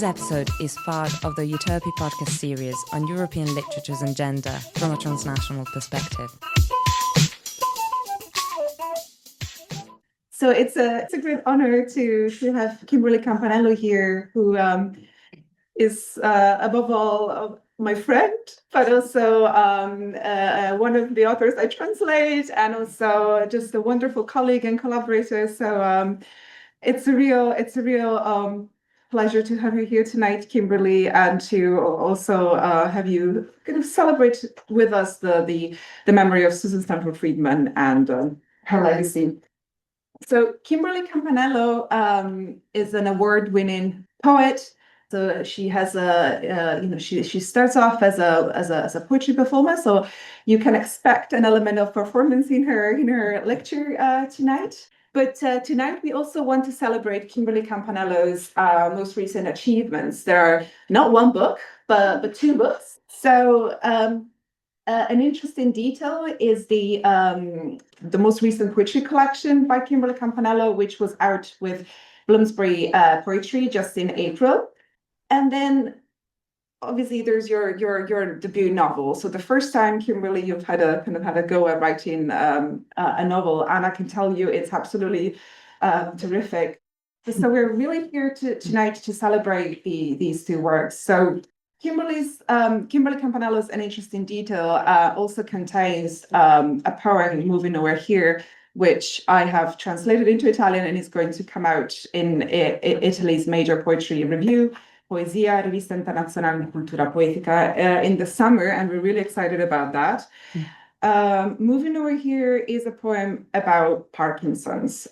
This episode is part of the EUTERPE podcast series on European literatures and gender from a transnational perspective. So it's a great honor to have Kimberly Campanello here, who is above all my friend, but also one of the authors I translate, and also just a wonderful colleague and collaborator. So it's a real pleasure to have you here tonight, Kimberly, and to also have you kind of celebrate with us the memory of Susan Stanford Friedman and her legacy. So Kimberly Campanello is an award-winning poet. So she has she starts off as a poetry performer. So you can expect an element of performance in her lecture tonight. But tonight we also want to celebrate Kimberly Campanello's most recent achievements. There are not one book, but two books. So an interesting detail is the most recent poetry collection by Kimberly Campanello, which was out with Bloomsbury Poetry just in April. And then obviously there's your debut novel. So the first time, Kimberly, you've had a go at writing a novel, and I can tell you it's absolutely terrific. So we're really here tonight to celebrate these two works. So Kimberly Campanello's An Interesting Detail also contains a poem, Moving Nowhere Here, which I have translated into Italian and is going to come out in Italy's major poetry review, Poesia, Rivista Internazionale di Cultura Poetica, in the summer, and we're really excited about that. Moving Over Here is a poem about Parkinson's,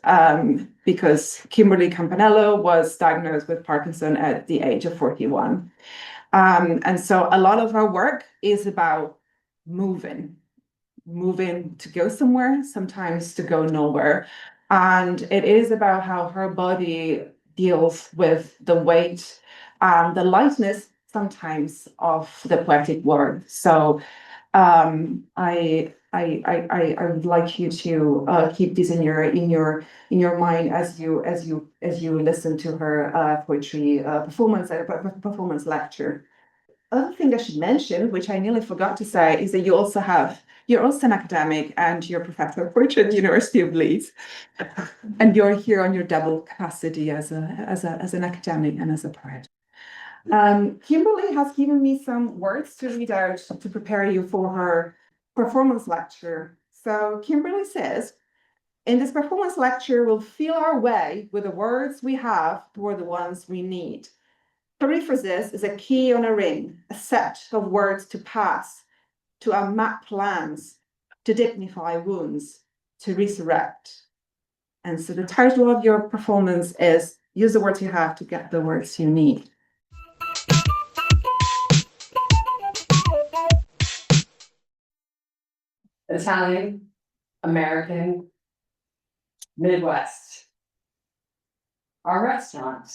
because Kimberly Campanello was diagnosed with Parkinson at the age of 41. And so a lot of our work is about moving to go somewhere, sometimes to go nowhere. And it is about how her body deals with the weight and the lightness sometimes of the poetic word. So I would like you to keep this in your mind as you listen to her poetry performance lecture. Other thing I should mention, which I nearly forgot to say, is that you're also an academic and you're a professor of poetry at the University of Leeds, and you're here on your double capacity as an academic and as a poet. Kimberly has given me some words to read out to prepare you for her performance lecture. So Kimberly says, in this performance lecture, we'll feel our way with the words we have toward the ones we need. Periphrasis is a key on a ring, a set of words to pass, to unmap plans, to dignify wounds, to resurrect. And so the title of your performance is Use the Words You Have to Get the Words You Need. Italian, American, Midwest. Our restaurant,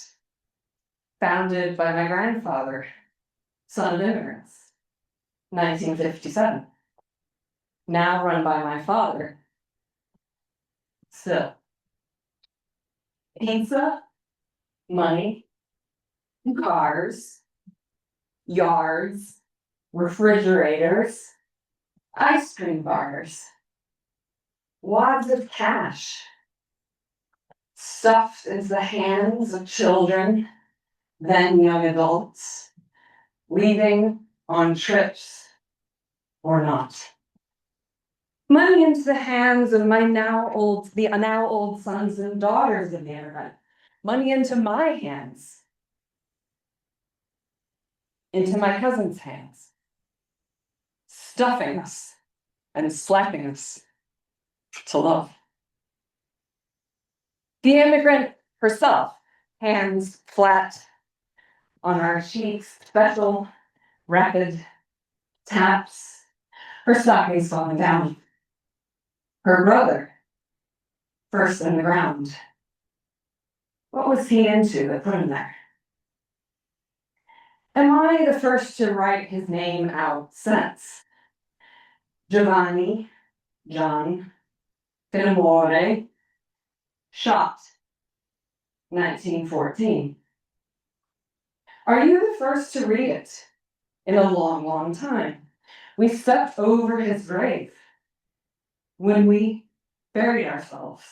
founded by my grandfather, son of immigrants, 1957. Now run by my father. Still. Pizza, money, cars, yards, refrigerators, ice cream bars, wads of cash, stuffed into the hands of children, then young adults, leaving on trips or not. Money into the hands of my now old sons and daughters of the immigrant. Money into my hands, into my cousin's hands, stuffing us and slapping us to love. The immigrant herself, hands flat on our cheeks, special, rapid taps, her stockings falling down. Her brother, first in the ground. What was he into that put him there? Am I the first to write his name out since? Giovanni, John, Finamore, shot, 1914. Are you the first to read it? In a long, long time. We stepped over his grave when we buried ourselves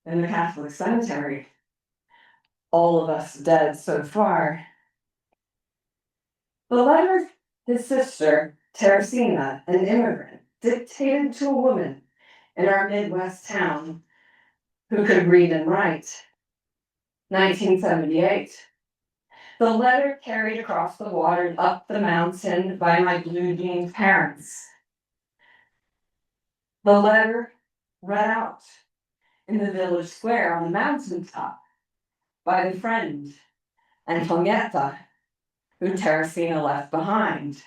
in the Catholic cemetery. All of us dead so far. The letter his sister, Teresina, an immigrant, dictated to a woman in our Midwest town who could read and write. 1978. The letter carried across the water and up the mountain by my blue-jeaned parents. The letter read out in the village square on the mountaintop by the friend Antonietta, who Teresina left behind.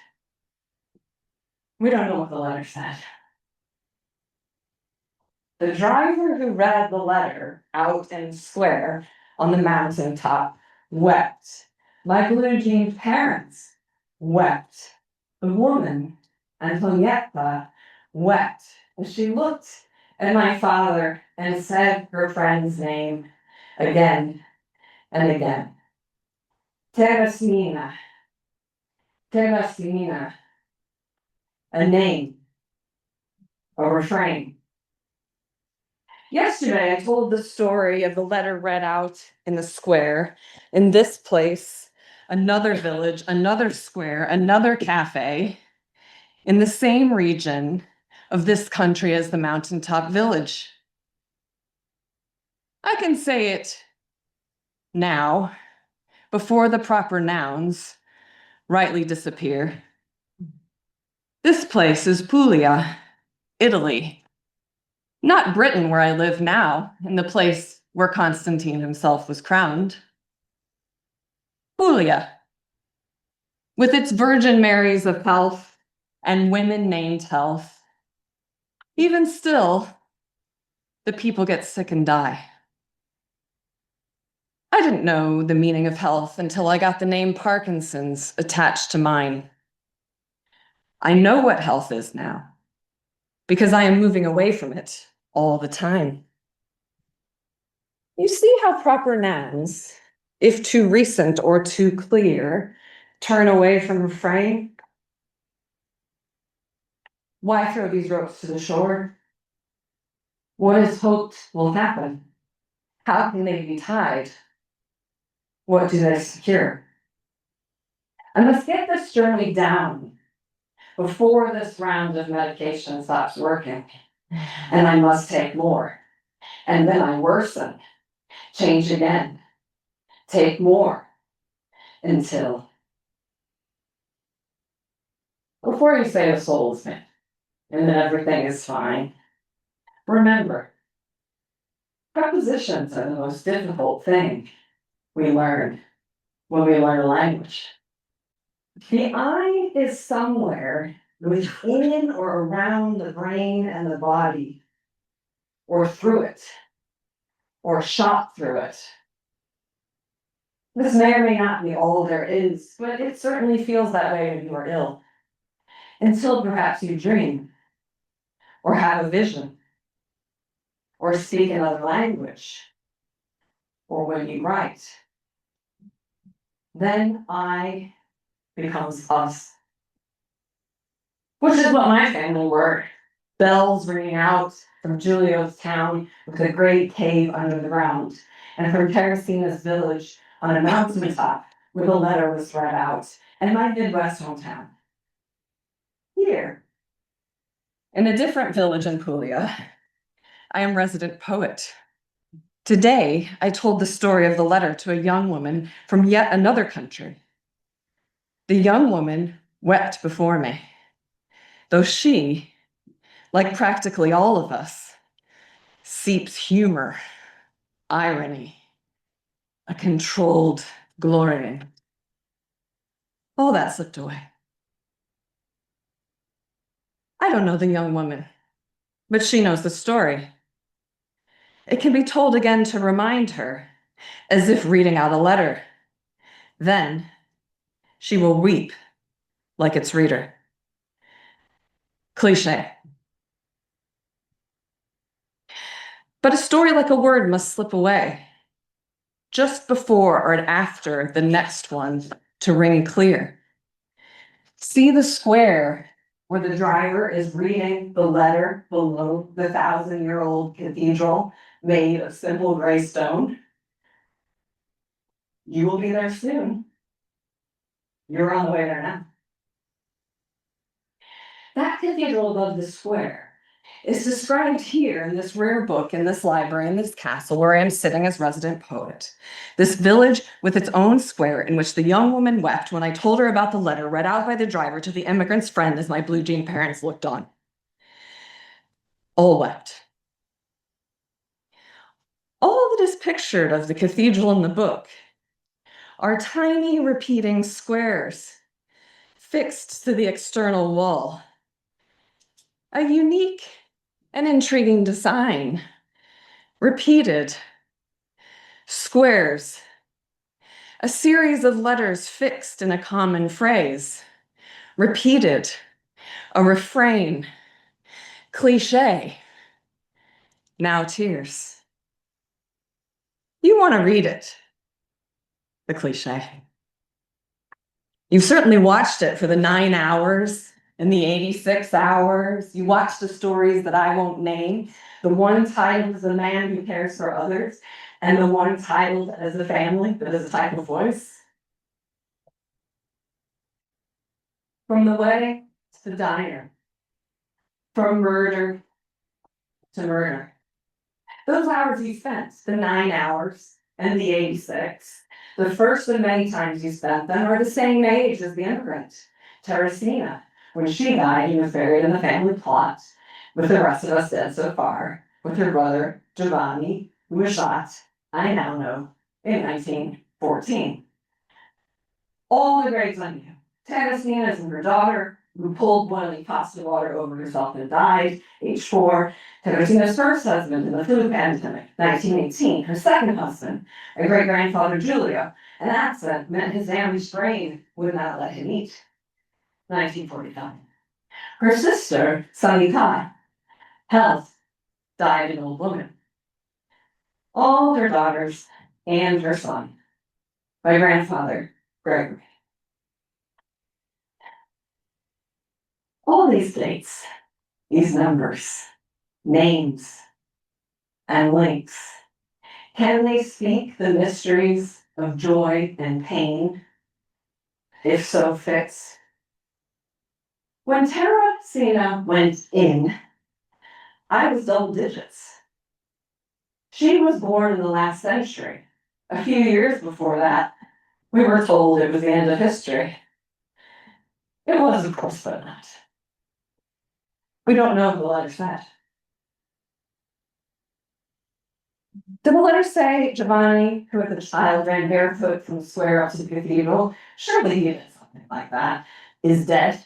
We don't know what the letter said. The driver who read the letter out in the square on the mountaintop wept. My blue-jeaned parents wept. The woman, Antonietta, wept as she looked at my father and said her friend's name again and again. Teresina, Teresina, a name, a refrain. Yesterday, I told the story of the letter read out in the square. In this place, another village, another square, another cafe, in the same region of this country as the mountaintop village. I can say it now, before the proper nouns rightly disappear. This place is Puglia, Italy. Not Britain, where I live now, in the place where Constantine himself was crowned. Puglia, with its Virgin Marys of health and women named health. Even still, the people get sick and die. I didn't know the meaning of health until I got the name Parkinson's attached to mine. I know what health is now, because I am moving away from it all the time. You see how proper nouns, if too recent or too clear, turn away from refrain? Why throw these ropes to the shore? What is hoped will happen? How can they be tied? What do they secure? I must get this journey down before this round of medication stops working. And I must take more. And then I worsen, change again, take more, until. Before you say the soul's me, and then everything is fine, remember, prepositions are the most difficult thing we learn when we learn a language. The I is somewhere within or around the brain and the body, or through it, or shot through it. This may or may not be all there is, but it certainly feels that way when you are ill. Until perhaps you dream, or have a vision, or speak another language, or when you write. Then I becomes us. Which is what my family were. Bells ringing out from Giulio's town with a great cave under the ground, and from Teresina's village on a mountaintop where the letter was read out, and my Midwest hometown. Here, in a different village in Puglia, I am resident poet. Today, I told the story of the letter to a young woman from yet another country. The young woman wept before me, though she, like practically all of us, seeps humor, irony, a controlled glorying. All that slipped away. I don't know the young woman, but she knows the story. It can be told again to remind her, as if reading out a letter. Then she will weep like its reader. Cliché. But a story like a word must slip away. just before or after the next one to ring clear. See the square where the driver is reading the letter below the 1,000-year-old cathedral made of simple gray stone? You will be there soon. You're on the way there now. That cathedral above the square is described here in this rare book, in this library, in this castle where I am sitting as resident poet. This village with its own square in which the young woman wept when I told her about the letter read out by the driver to the immigrant's friend as my blue jean parents looked on. All wept. All that is pictured of the cathedral in the book are tiny repeating squares fixed to the external wall. A unique and intriguing design. Repeated squares. A series of letters fixed in a common phrase. Repeated. A refrain. Cliche. Now tears. You want to read it. The cliche. You've certainly watched it for the 9 hours and the 86 hours. You watched the stories that I won't name. The one titled as a man who cares for others, and the one titled as a family that is a type of voice. From the wedding to the diner. From murder to murder. Those hours you spent, the 9 hours and the 86, the first of many times you spent them are the same age as the immigrant, Teresina. When she died, he was buried in the family plot, with the rest of us dead so far, with her brother, Giovanni, who was shot, I now know, in 1914. All the graves on you. Teresina's and her daughter, who pulled boiling pasta water over herself and died, age 4. Teresina's first husband in the flu pandemic, 1918. Her second husband, a great-grandfather, Giulio. An accident meant his damaged brain would not let him eat. 1945. Her sister, Sanita, health, died an old woman. All her daughters and her son, my grandfather, Gregory. All these dates, these numbers, names, and links, can they speak the mysteries of joy and pain? If so, fix. When Teresina went in, I was double digits. She was born in the last century. A few years before that, we were told it was the end of history. It was, of course, but not. We don't know who the letter said. Did the letter say Giovanni, who as a child ran barefoot from the square up to the cathedral, surely he did something like that, is dead?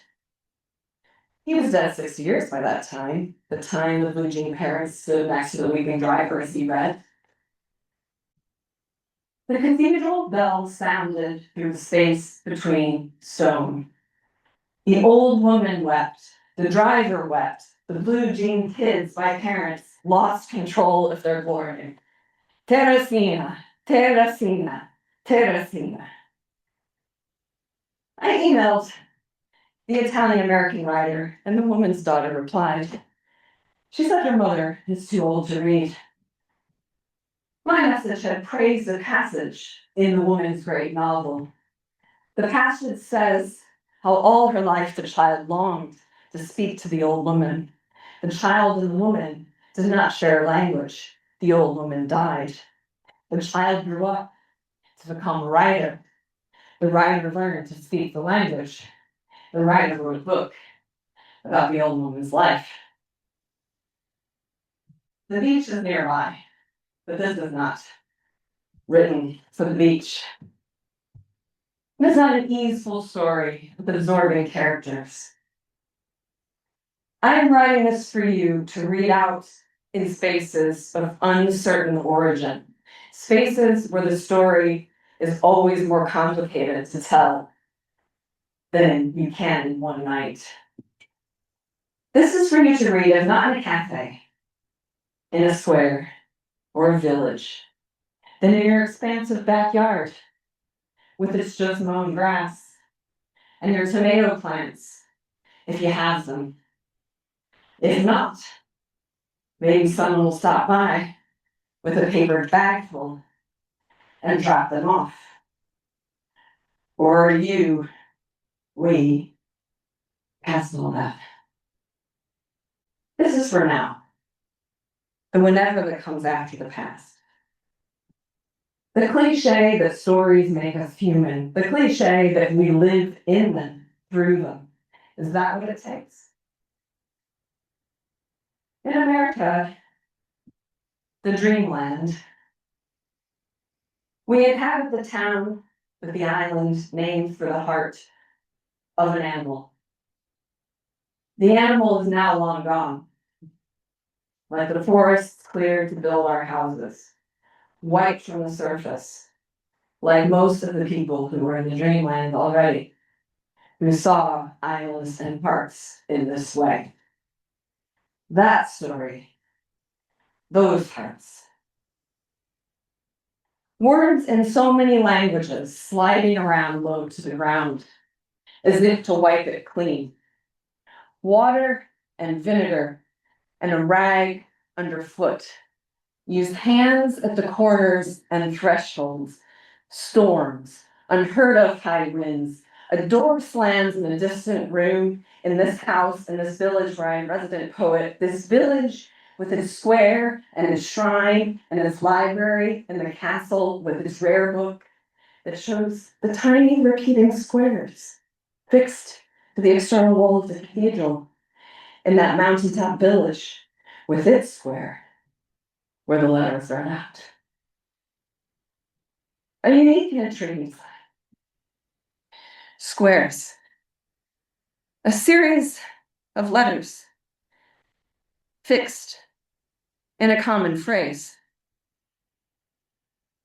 He was dead 6 years by that time, the time the blue jean parents stood next to the weeping driver as he read. The cathedral bell sounded through the space between stone. The old woman wept, the driver wept, the blue jean kids by parents lost control of their glory. Teresina, Teresina, Teresina. I emailed the Italian-American writer, and the woman's daughter replied. She said her mother is too old to read. My message had praised the passage in the woman's great novel. The passage says how all her life the child longed to speak to the old woman. The child and the woman did not share language. The old woman died. The child grew up to become a writer. The writer learned to speak the language. The writer wrote a book about the old woman's life. The beach is nearby, but this is not written for the beach. It's not an easeful story with absorbing characters. I am writing this for you to read out in spaces of uncertain origin, spaces where the story is always more complicated to tell than you can in one night. This is for you to read as not in a cafe, in a square, or a village, than in your expansive backyard with its just mown grass and your tomato plants, if you have them. If not, maybe someone will stop by with a paper bag full and drop them off. Or we, past all that. This is for now. And whenever that comes after the past. The cliche that stories make us human, the cliche that we live in them, through them, is that what it takes? In America, the dreamland, we inhabit the town with the island named for the heart of an animal. The animal is now long gone, like the forests cleared to build our houses, wiped from the surface, like most of the people who were in the dreamland already, who saw islands and parks in this way. That story, those parts. Words in so many languages sliding around low to the ground, as if to wipe it clean. Water and vinegar and a rag underfoot. Use hands at the corners and thresholds. Storms, unheard of high winds. A door slams in a distant room in this house, in this village where I am resident poet. This village with its square and its shrine and its library and the castle with its rare book that shows the tiny repeating squares fixed to the external wall of the cathedral in that mountaintop village with its square where the letters are not. A unique entry. Squares. A series of letters fixed in a common phrase.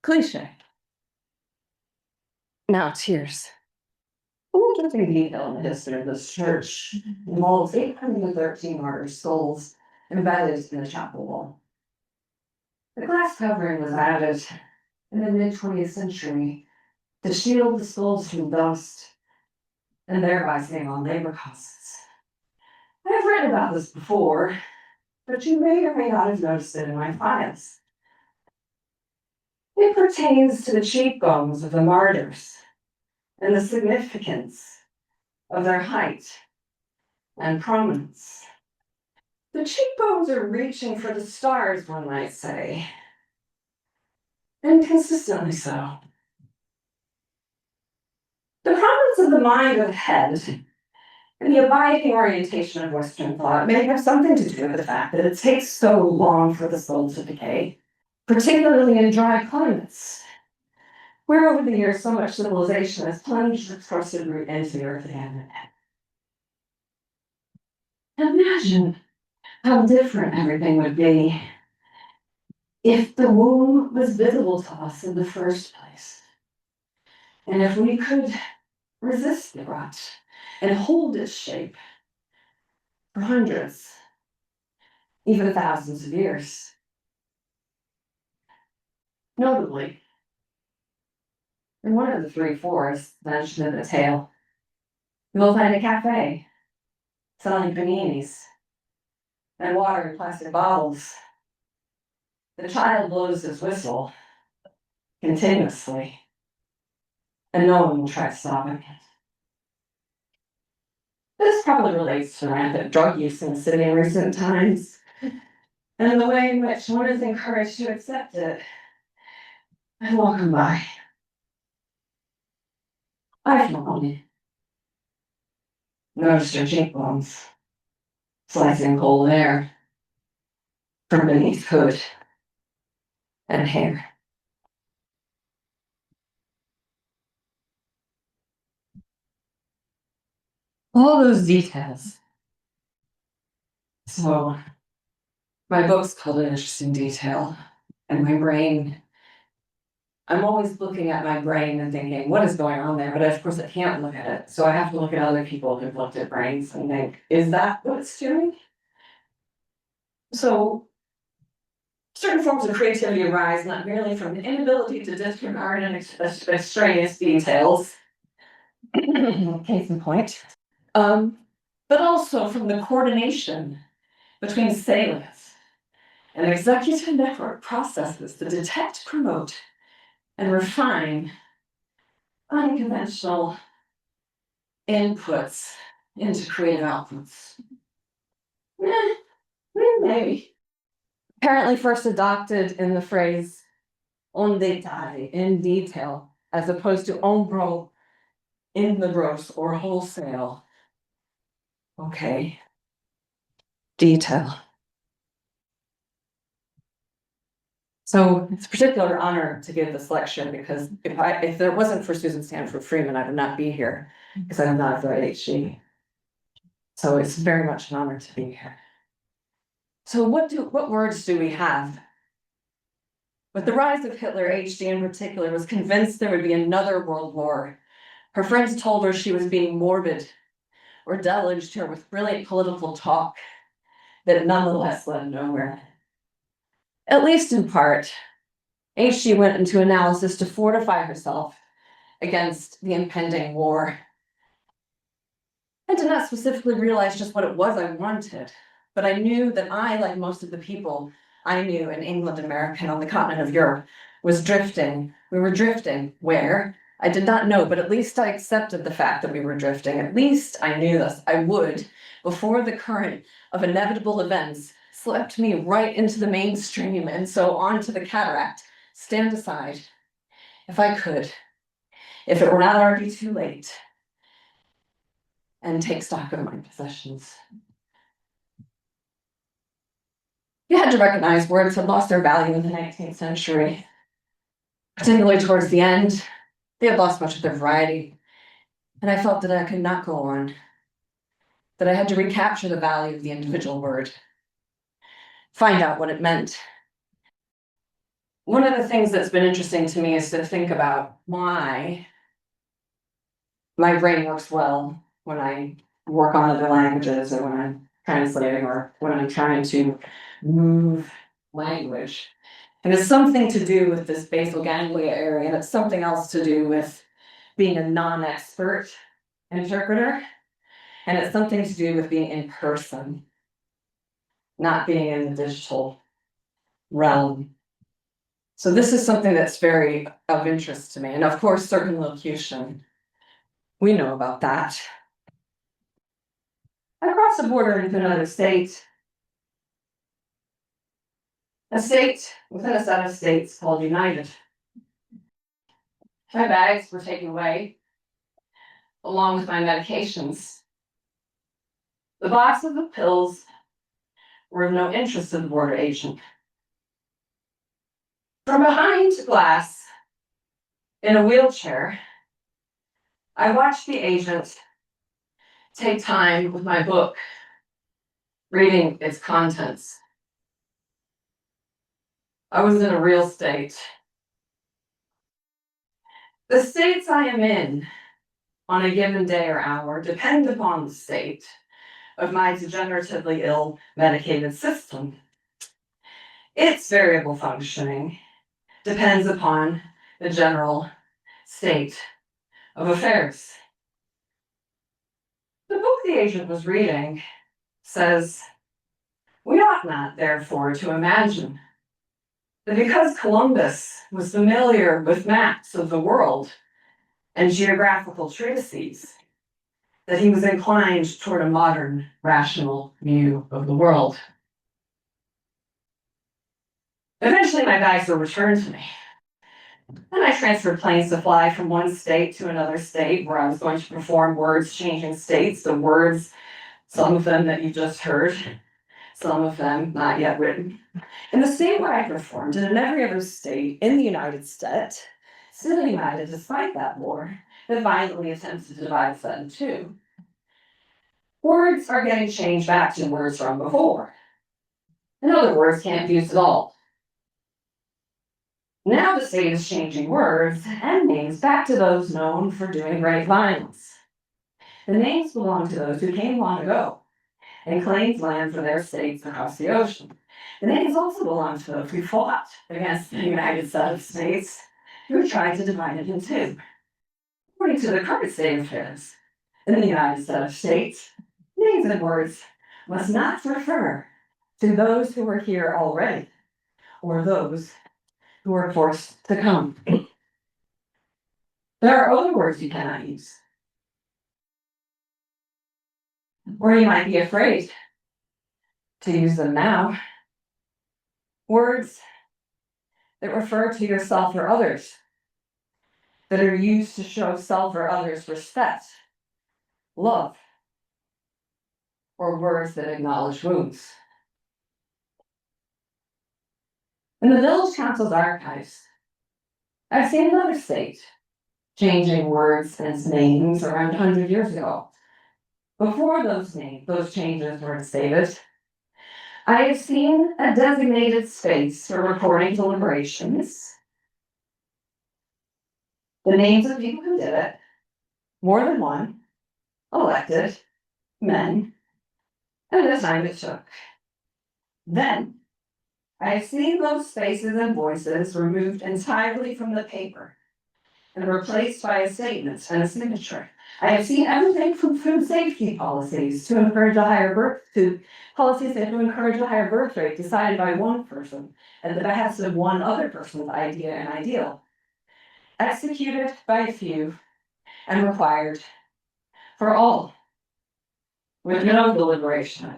Cliche. Now tears. We'll get into detail in the history of this church. It molds 813 martyr skulls embedded in the chapel wall. The glass covering was added in the mid-20th century to shield the skulls from dust and thereby save on labor costs. I've read about this before, but you may or may not have noticed it in my files. It pertains to the cheekbones of the martyrs and the significance of their height and prominence. The cheekbones are reaching for the stars, one might say, and consistently so. The prominence of the mind or the head and the abiding orientation of Western thought may have something to do with the fact that it takes so long for the soul to decay, particularly in dry climates, where over the years so much civilization has plunged its trusted root into the earth again. Imagine how different everything would be if the womb was visible to us in the first place, and if we could resist the rot and hold its shape for hundreds, even thousands of years. Notably, in one of the three forests mentioned in the tale, you will find a cafe selling paninis and water in plastic bottles. The child blows his whistle continuously, and no one will try stopping it. This probably relates to rampant drug use in the city in recent times, and the way in which one is encouraged to accept it and welcome by. I found noticed her cheekbones slicing cold air from beneath hood and hair. All those details. So, my book's called An Interesting Detail, and my brain, I'm always looking at my brain and thinking, what is going on there? But of course I can't look at it. So I have to look at other people who've looked at brains and think, is that what it's doing? So certain forms of creativity arise not merely from the inability to disregard and extraneous details, case in point, but also from the coordination between salience and executive network processes that detect, promote, and refine unconventional inputs into creative outputs. Maybe. Apparently first adopted in the phrase en détail, in detail, as opposed to en gros, in the gross or wholesale. Okay. Detail. So it's a particular honor to give this lecture because if there wasn't for Susan Stanford Friedman, I would not be here because I'm not a PhD. So it's very much an honor to be here. So what words do we have? With the rise of Hitler, H.D. in particular was convinced there would be another world war. Her friends told her she was being morbid or deluged her with brilliant political talk that nonetheless led nowhere. At least in part, H.G. went into analysis to fortify herself against the impending war. I did not specifically realize just what it was I wanted, but I knew that I, like most of the people I knew in England, America, and on the continent of Europe, was drifting. We were drifting. Where? I did not know, but at least I accepted the fact that we were drifting. At least I knew this. I would, before the current of inevitable events swept me right into the mainstream and so onto the cataract, stand aside, if I could, if it were not already too late, and take stock of my possessions. You had to recognize words had lost their value in the 19th century. Particularly towards the end, they had lost much of their variety. And I felt that I could not go on, that I had to recapture the value of the individual word, find out what it meant. One of the things that's been interesting to me is to think about why my brain works well when I work on other languages or when I'm translating or when I'm trying to move language. And it's something to do with this basal ganglia area, and it's something else to do with being a non-expert interpreter. And it's something to do with being in person, not being in the digital realm. So this is something that's very of interest to me. And of course, circumlocution. We know about that. I crossed the border into another state. A state within a set of states called United. My bags were taken away, along with my medications. The box of the pills were of no interest to the border agent. From behind glass, in a wheelchair, I watched the agent take time with my book, reading its contents. I was in a real state. The states I am in on a given day or hour depend upon the state of my degeneratively ill medicated system. Its variable functioning depends upon the general state of affairs. The book the agent was reading says, we ought not, therefore, to imagine that because Columbus was familiar with maps of the world and geographical treatises, that he was inclined toward a modern, rational view of the world. Eventually, my bags were returned to me. And I transferred planes to fly from one state to another state where I was going to perform words changing states, the words, some of them that you just heard, some of them not yet written. In the state where I performed, and in every other state in the United States, still united despite that war that violently attempts to divide us in two. Words are getting changed back to words from before. In other words, can't be used at all. Now the state is changing words and names back to those known for doing great violence. The names belong to those who came long ago and claimed land for their states across the ocean. The names also belong to those who fought against the United States, who tried to divide it in two. According to the current state of affairs in the United States, names and words must not refer to those who are here already, or those who are forced to come. There are other words you cannot use. Or you might be afraid to use them now. Words that refer to yourself or others, that are used to show self or others respect, love, or words that acknowledge wounds. In the Village Council's archives, I've seen another state changing words and names around 100 years ago. Before those changes were instated, I have seen a designated space for recording deliberations, the names of people who did it, more than one, elected, men, and the time it took. Then, I have seen those spaces and voices removed entirely from the paper and replaced by a statement and a signature. I have seen everything from food safety policies to encourage a higher birth to policies that encourage a higher birth rate decided by one person at the behest of one other person's idea and ideal, executed by a few and required for all, with no deliberation.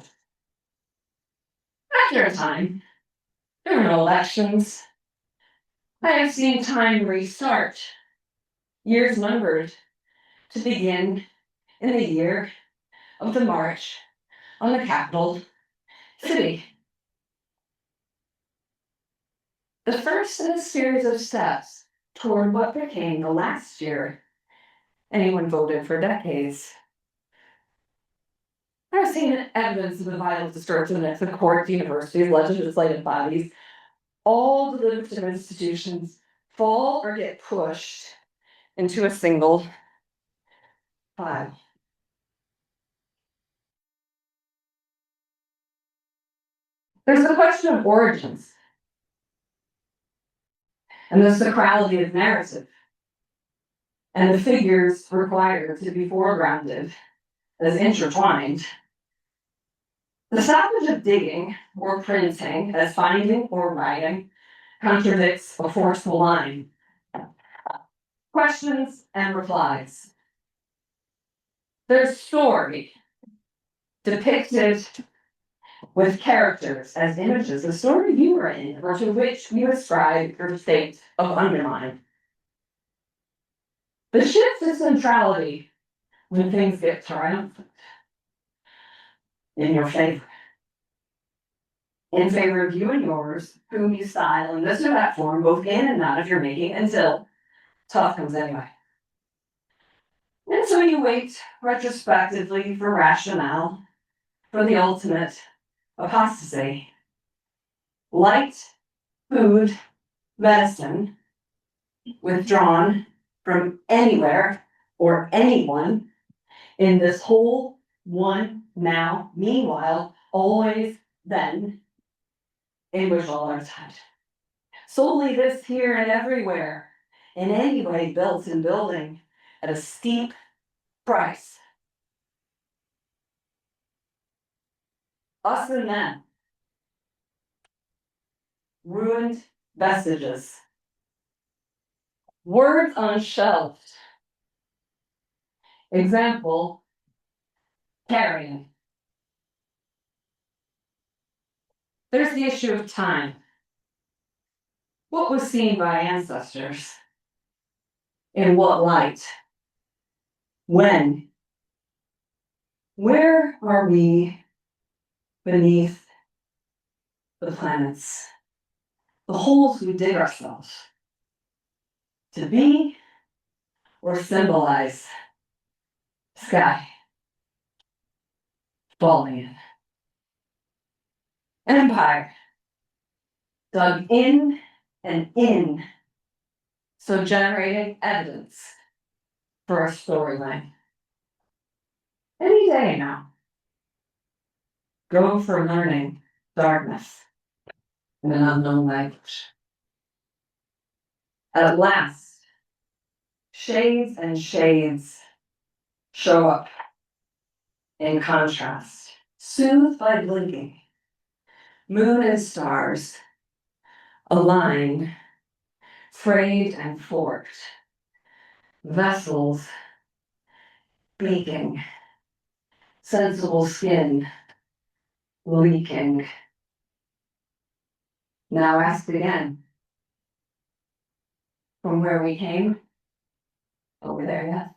After a time, there were no elections. I have seen time restart, years numbered, to begin in the year of the march on the capital city. The first in a series of steps toward what became the last year anyone voted for decades. I've seen evidence of the vital distortion at the courts, universities, legislative bodies, all deliberative institutions fall or get pushed into a single file. There's the question of origins and the sacrality of narrative and the figures required to be foregrounded as intertwined. The stoppage of digging or printing as finding or writing contradicts a forceful line. Questions and replies. There's story depicted with characters as images, the story you are in, or to which you ascribe your state of undermine. The shift is centrality when things get triumphant in your favor. In favor of you and yours, whom you style in this or that form, both in and out of your making, until tough comes anyway. And so you wait retrospectively for rationale, for the ultimate apostasy. Light, food, medicine, withdrawn from anywhere or anyone in this whole one now, meanwhile, always then, in which all are tied. Solely this here and everywhere, in any way built and building at a steep price. Us and them. Ruined vestiges. Words unshelved. Example, carrying. There's the issue of time. What was seen by ancestors? In what light? When? Where are we beneath the planets? The holes we dig ourselves to be or symbolize sky falling in. An empire dug in and in, so generating evidence for a storyline. Any day now, go for learning darkness. in an unknown language. At last, shades and shades show up in contrast, soothed by blinking. Moon and stars align, frayed and forked, vessels beaking, sensible skin leaking. Now asked again, from where we came, over there yet?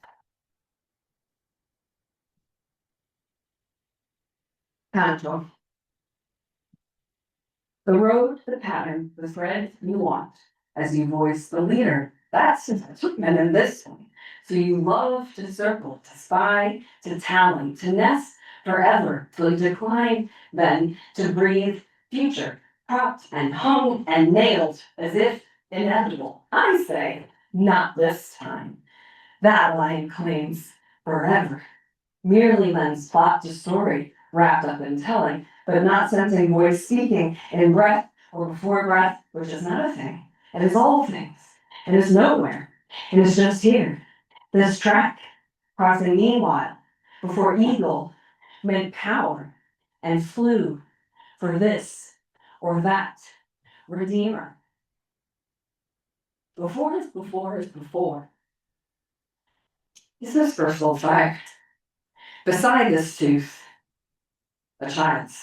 Canto. The road, the pattern, the thread you want, as you voice the leader. That's the treatment in this one. So you love to circle, to spy, to talon, to nest forever, to decline, then to breathe future, propped and hung and nailed as if inevitable. I say, not this time. That line claims forever. Merely lends plot to story, wrapped up in telling, but not sensing voice speaking in breath or before breath, which is not a thing. It is all things. It is nowhere. It is just here. This track, crossing meanwhile, before eagle meant power and flew for this or that redeemer. Before is before is before. Is this personal fire? Beside this tooth, a child's.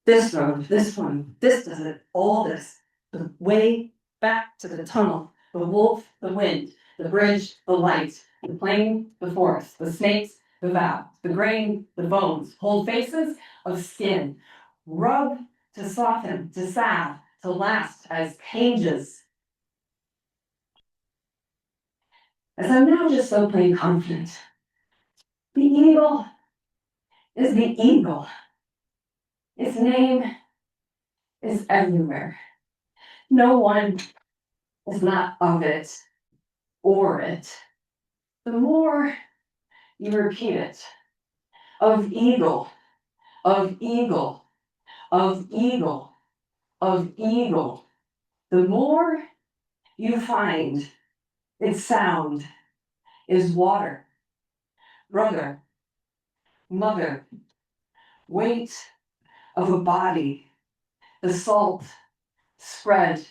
This road, this one, this does it, all this. The way back to the tunnel, the wolf, the wind, the bridge, the light, the plane, the forest, the snakes, the vow, the grain, the bones, whole faces of skin. Rub to soften, to salve, to last as pages. As I'm now just so plain confident, the eagle is the eagle. Its name is everywhere. No one is not of it or it. The more you repeat it, of eagle, of eagle, of eagle, of eagle, the more you find its sound is water, brother, mother, weight of a body, the salt spread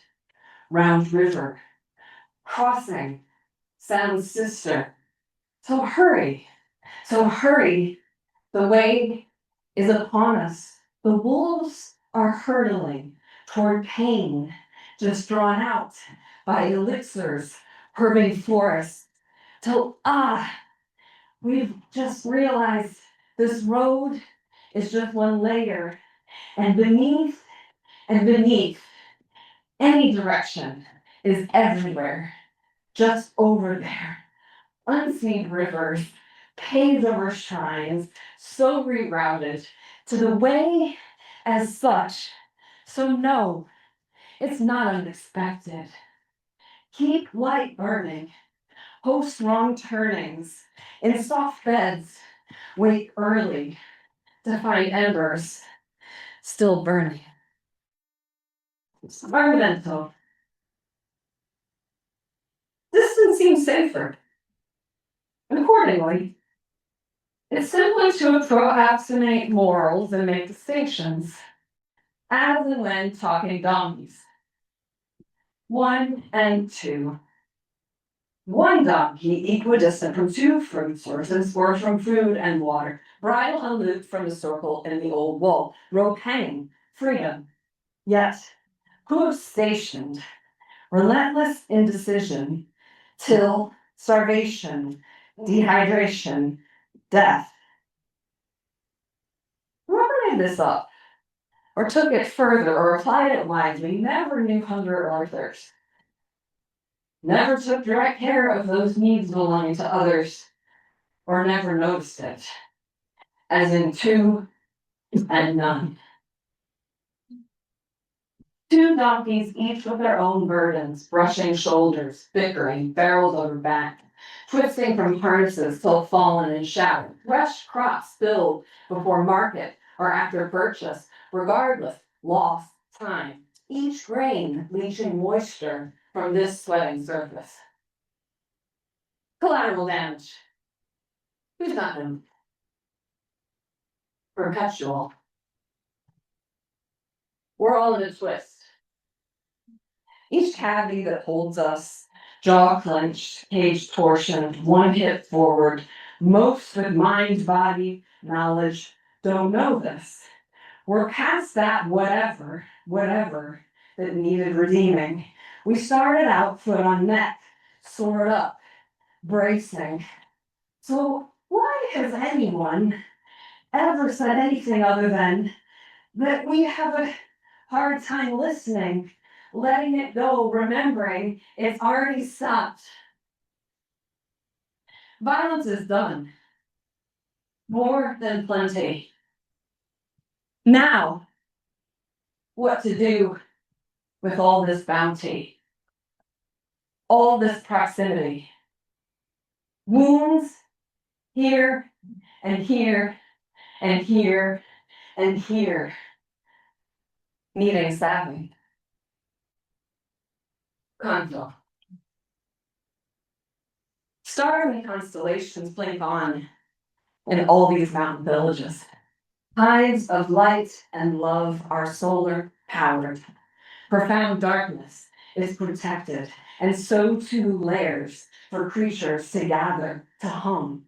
round river, crossing sound sister. So hurry, the way is upon us. The wolves are hurtling toward pain, just drawn out by elixirs, herming forests, till we've just realized this road is just one layer, and beneath, any direction is everywhere, just over there. Unseen rivers, paved over shrines, so rerouted to the way as such. So no, it's not unexpected. Keep light burning, host wrong turnings, in soft beds, wake early to find embers still burning. Environmental. Distance seems safer. Accordingly, it's simply to approximate morals and make distinctions, as and when talking donkeys. 1 and 2. One donkey equidistant from 2 fruit sources, or from food and water, bridle unlooped from the circle in the old wall, rope hanging, freedom. Yet, hooves stationed, relentless indecision, till starvation, dehydration, death. Whoever made this up, or took it further, or applied it wisely, never knew hunger or thirst. Never took direct care of those needs belonging to others, or never noticed it, as in 2 and none. 2 donkeys, each with their own burdens, brushing shoulders, bickering, barrels over back, twisting from harnesses till fallen and shattered, fresh crops spilled before market or after purchase, regardless lost time, each grain leaching moisture from this sweating surface. Collateral damage. Who's not known? Perpetual. We're all in a twist. Each cavity that holds us, jaw clenched, cage torsion, one hip forward, most with mind, body, knowledge, don't know this. We're past that whatever that needed redeeming. We started out foot on neck, soared up, bracing. So why has anyone ever said anything other than that we have a hard time listening, letting it go, remembering it's already stopped? Violence is done. More than plenty. Now, what to do with all this bounty? All this proximity? Wounds here and here and here and here, needing salving. Conflict. Stars and constellations blink on in all these mountain villages. Tides of light and love are solar powered. Profound darkness is protected, and so too layers for creatures to gather, to hum.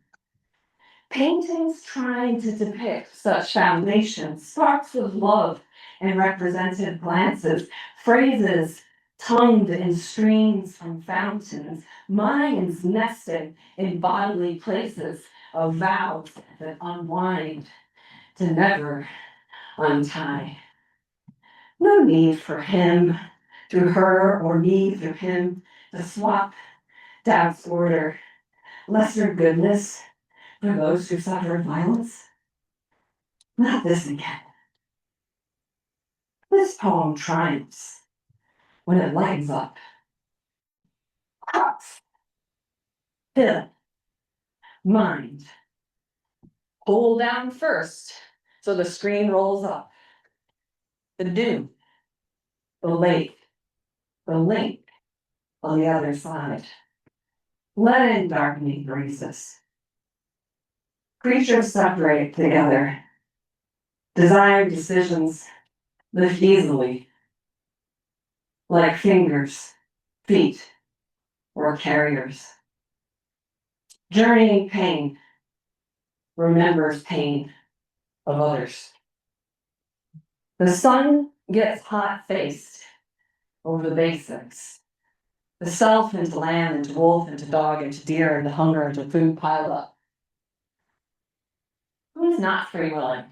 Paintings trying to depict such foundations, sparks of love and represented glances, phrases tongued in streams from fountains, minds nested in bodily places of vows that unwind to never untie. No need for him through her or me through him to swap doubt's order, lesser goodness for those who suffered violence. Not this again. This poem triumphs when it lightens up. Crux, fill, mind. Pull down first so the screen rolls up. The dune, the lake, the link on the other side. Let in darkening breezes. Creatures separate together. Desired decisions lift easily, like fingers, feet, or carriers. Journeying pain remembers pain of others. The sun gets hot-faced over the basics. The self into lamb, into wolf, into dog, into deer, into hunger, into food piled up. Who's not free willing?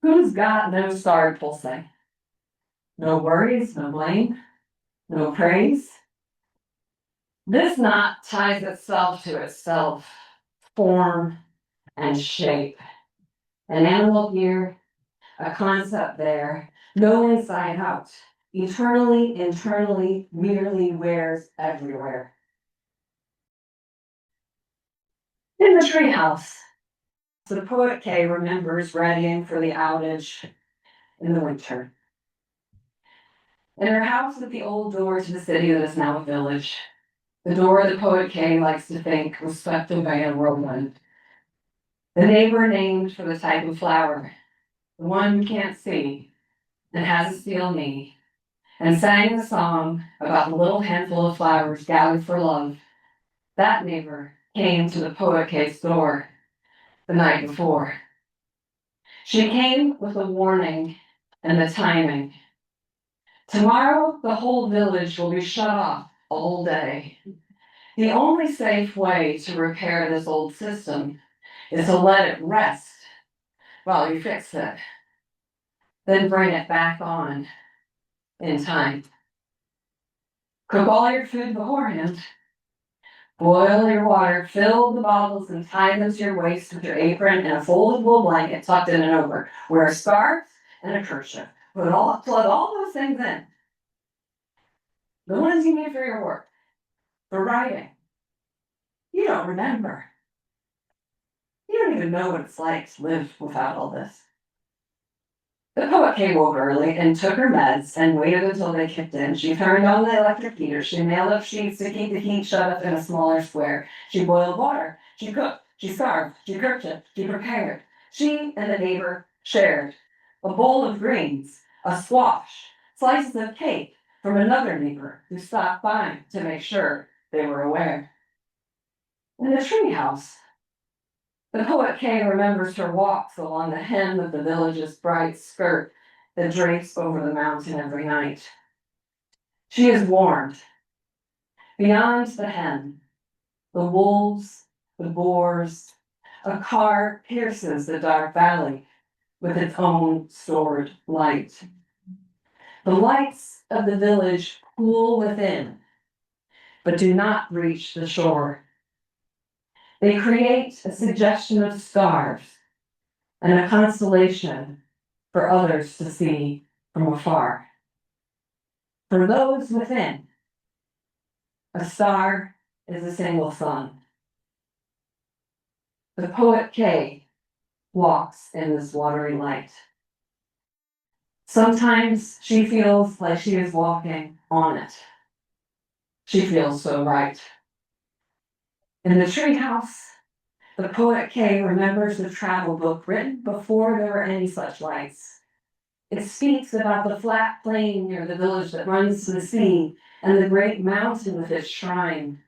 Who's got no starred pulsing? No worries, no blame, no praise. This knot ties itself to itself, form and shape. An animal here, a concept there, no inside out. Eternally, internally, merely wears everywhere. In the treehouse, the poet Kay remembers readying for the outage in the winter. In her house at the old door to the city that is now a village, the door the poet Kay likes to think was swept away in a whirlwind. The neighbor named for the type of flower, the one you can't see, and has a steel knee, and sang the song about the little handful of flowers gathered for love. That neighbor came to the poet Kay's door the night before. She came with a warning and the timing. Tomorrow, the whole village will be shut off all day. The only safe way to repair this old system is to let it rest while you fix it. Then bring it back on in time. Cook all your food beforehand. Boil your water, fill the bottles and tie them to your waist with your apron and a foldable blanket tucked in and over. Wear a scarf and a kerchief. Plug all those things in. The ones you need for your work, for writing. You don't remember. You don't even know what it's like to live without all this. The poet came over early and took her meds and waited until they kicked in. She turned on the electric heater. She nailed up sheets to keep the heat shut up in a smaller square. She boiled water. She cooked. She starved. She kerchiefed. She prepared. She and the neighbor shared a bowl of greens, a squash, slices of cake from another neighbor who stopped by to make sure they were aware. In the treehouse, the poet Kay remembers her walks along the hem of the village's bright skirt that drapes over the mountain every night. She is warned. Beyond the hem, the wolves, the boars, a car pierces the dark valley with its own stored light. The lights of the village pool within, but do not reach the shore. They create a suggestion of stars and a constellation for others to see from afar. For those within, a star is a single sun. The poet Kay walks in this watery light. Sometimes she feels like she is walking on it. She feels so right. In the treehouse, the poet Kay remembers the travel book written before there were any such lights. It speaks about the flat plain near the village that runs to the sea and the great mountain with its shrine.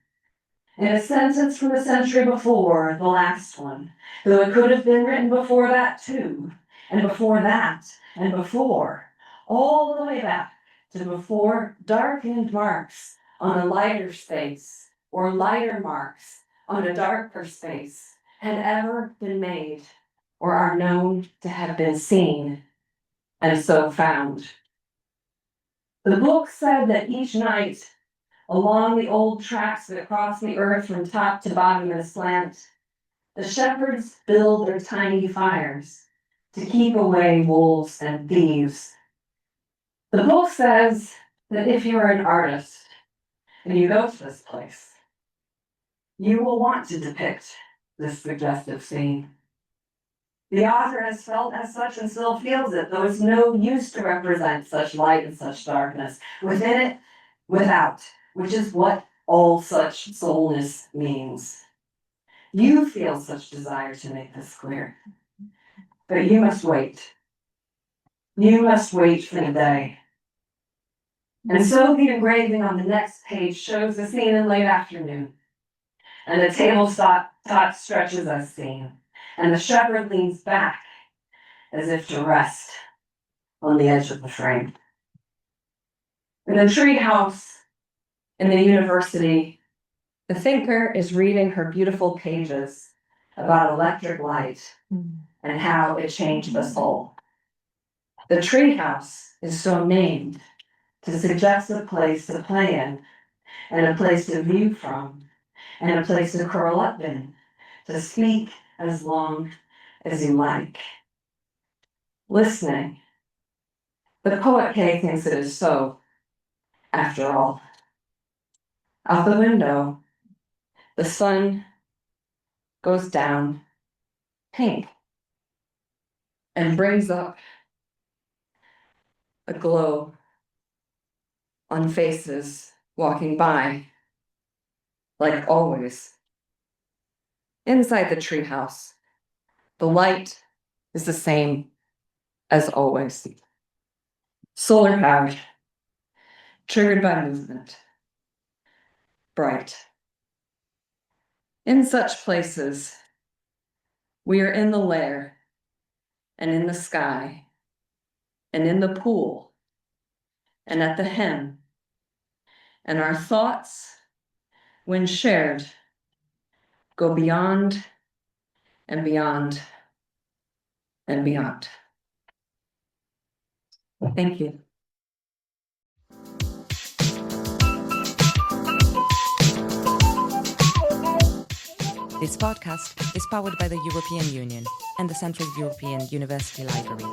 In a sentence from the century before, the last one, though it could have been written before that too, and before that, and before, all the way back to before darkened marks on a lighter space, or lighter marks on a darker space, had ever been made, or are known to have been seen, and so found. The book said that each night, along the old tracks that cross the earth from top to bottom in a slant, the shepherds build their tiny fires to keep away wolves and thieves. The book says that if you're an artist and you go to this place, you will want to depict this suggestive scene. The author has felt as such and still feels it, though it's no use to represent such light and such darkness. Within it, without, which is what all such soulness means. You feel such desire to make this clear, but you must wait. You must wait for the day. And so the engraving on the next page shows the scene in late afternoon, and the tabletop stretches as seen, and the shepherd leans back as if to rest on the edge of the frame. In the treehouse in the university, the thinker is reading her beautiful pages about electric light and how it changed the soul. The treehouse is so named to suggest a place to play in, and a place to view from, and a place to curl up in, to speak as long as you like. Listening. The poet Kay thinks it is so, after all. Out the window, the sun goes down pink and brings up a glow on faces walking by, like always. Inside the treehouse, the light is the same as always. Solar powered, triggered by movement, bright. In such places, we are in the lair, and in the sky, and in the pool, and at the hem, and our thoughts, when shared, go beyond and beyond and beyond. Thank you. This podcast is powered by the European Union and the Central European University Library.